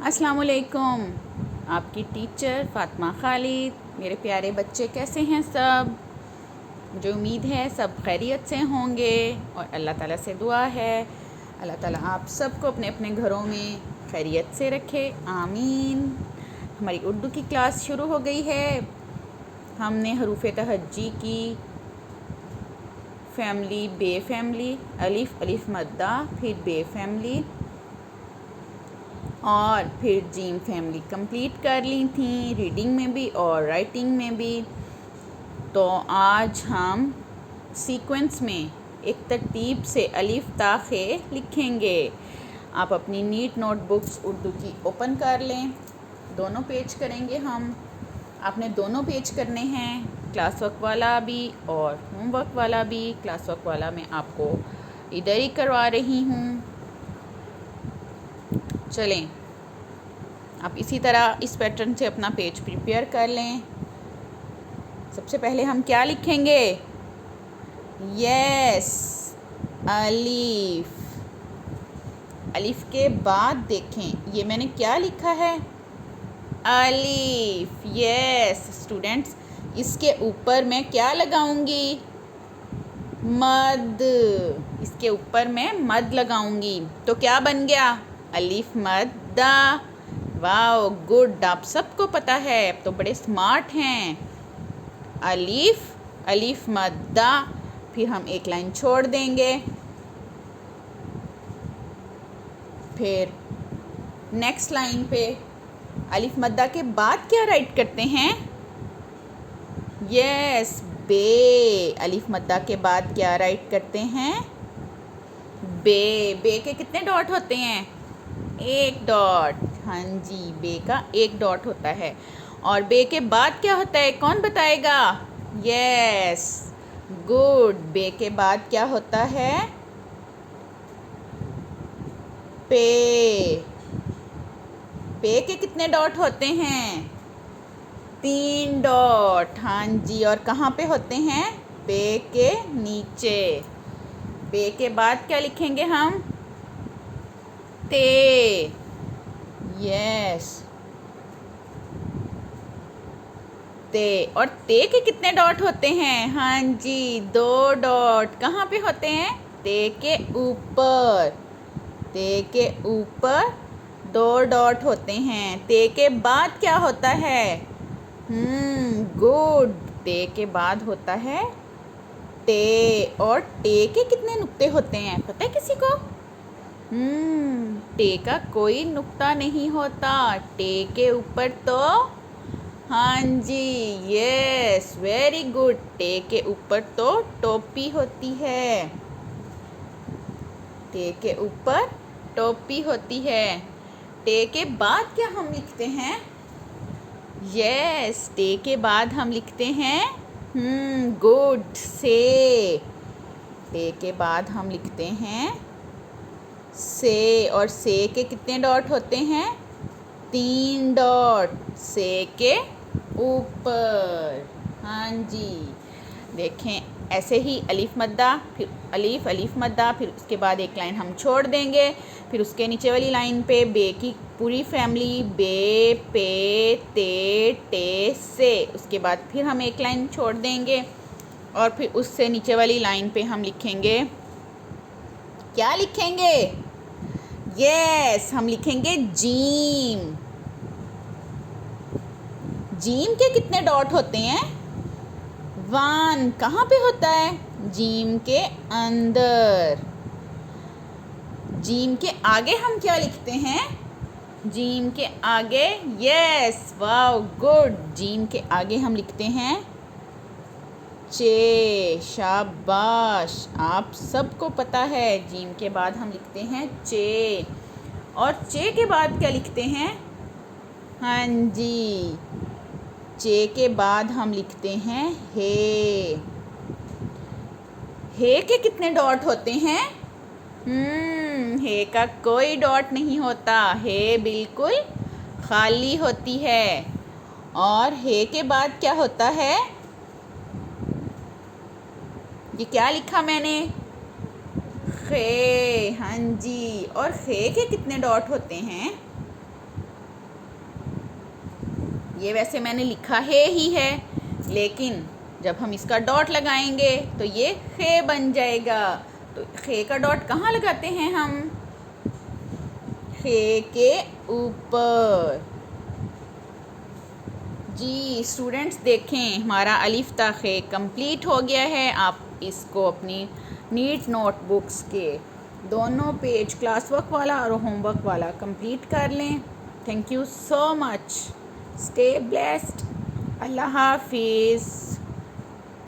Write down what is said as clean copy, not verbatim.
अस्सलाम वालेकुम। आपकी टीचर फ़ातिमा खालिद। मेरे प्यारे बच्चे कैसे हैं सब? मुझे उम्मीद है सब खैरियत से होंगे और अल्लाह ताला से दुआ है अल्लाह ताला आप सबको अपने अपने घरों में खैरियत से रखे, आमीन। हमारी उर्दू की क्लास शुरू हो गई है। हमने हरूफ तहज्जी की फैमिली, बे फैमिली, अलिफ अलिफ मद्दा, फिर बे फैमिली और फिर जीम फैमिली कंप्लीट कर ली थी, रीडिंग में भी और राइटिंग में भी। तो आज हम सीक्वेंस में एक तरतीब से अलिफ ता खे लिखेंगे। आप अपनी नीट नोटबुक्स उर्दू की ओपन कर लें। दोनों पेज करेंगे हम। आपने दोनों पेज करने हैं, क्लास वर्क वाला भी और होमवर्क वाला भी। क्लास वर्क वाला मैं आपको इधर ही करवा रही हूँ। चलें, आप इसी तरह इस पैटर्न से अपना पेज प्रिपेयर कर लें। सबसे पहले हम क्या लिखेंगे? यस, अलीफ। अलीफ के बाद देखें, ये मैंने क्या लिखा है? अलीफ। यस स्टूडेंट्स, इसके ऊपर मैं क्या लगाऊंगी? मद। इसके ऊपर मैं मद लगाऊंगी तो क्या बन गया? अलीफ मद्दा। वाओ गुड, आप सबको पता है, अब तो बड़े स्मार्ट हैं। अलीफ अलीफ मद्दा, फिर हम एक लाइन छोड़ देंगे। फिर नेक्स्ट लाइन पे अलीफ मद्दा के बाद क्या राइट करते हैं? यस, बे। अलीफ मद्दा के बाद क्या राइट करते हैं? बे। बे के कितने डॉट होते हैं? एक डॉट। हाँ जी, बे का एक डॉट होता है। और बे के बाद क्या होता है, कौन बताएगा? यस गुड, बे के बाद क्या होता है? पे। पे के कितने डॉट होते हैं? 3 डॉट। हाँ जी, और कहाँ पे होते हैं? पे के नीचे। पे के बाद क्या लिखेंगे हम? ते। यस, ते। और ते के कितने डॉट होते हैं? हाँ जी, 2 डॉट। कहाँ पे होते हैं? ते के ऊपर। ते के ऊपर 2 डॉट होते हैं। ते के बाद क्या होता है? गुड, ते के बाद होता है टे। और टे के कितने नुक्ते होते हैं, पता है किसी को? टे का कोई नुक्ता नहीं होता। टे के ऊपर तो, हाँ जी, यस वेरी गुड, टे के ऊपर तो टोपी होती है। टे के ऊपर टोपी होती है। टे के बाद क्या हम लिखते हैं? यस, टे के बाद हम लिखते हैं गुड, से। टे के बाद हम लिखते हैं से। और से के कितने डॉट होते हैं? 3 डॉट। से के ऊपर। हाँ जी, देखें ऐसे ही अलीफ मद्दा, फिर अलीफ अलीफ मद्दा, फिर उसके बाद एक लाइन हम छोड़ देंगे। फिर उसके नीचे वाली लाइन पे बे की पूरी फैमिली, बे, पे, ते, टे, से। उसके बाद फिर हम एक लाइन छोड़ देंगे और फिर उससे नीचे वाली लाइन पे हम लिखेंगे, क्या लिखेंगे? यस, हम लिखेंगे जीम। जीम के कितने डॉट होते हैं? 1। कहाँ पे होता है? जीम के अंदर। जीम के आगे हम क्या लिखते हैं? जीम के आगे, यस वाओ गुड, जीम के आगे हम लिखते हैं चे। शाबाश, आप सबको पता है, जीम के बाद हम लिखते हैं चे। और चे के बाद क्या लिखते हैं? हाँ जी, चे के बाद हम लिखते हैं हे। हे के कितने डॉट होते हैं? हे का कोई डॉट नहीं होता, हे बिल्कुल खाली होती है। और हे के बाद क्या होता है? ये क्या लिखा मैंने? खे। हाँ जी, और खे के कितने डॉट होते हैं? ये वैसे मैंने लिखा है ही है, लेकिन जब हम इसका डॉट लगाएंगे तो ये खे बन जाएगा। तो खे का डॉट कहाँ लगाते हैं हम? खे के ऊपर। जी स्टूडेंट्स देखें, हमारा अलिफ ता खे कंप्लीट हो गया है। आप इसको अपनी नीट नोटबुक्स के दोनों पेज, क्लास वर्क वाला और होमवर्क वाला कंप्लीट कर लें। Thank you so much. Stay blessed. अल्लाह हाफिज़।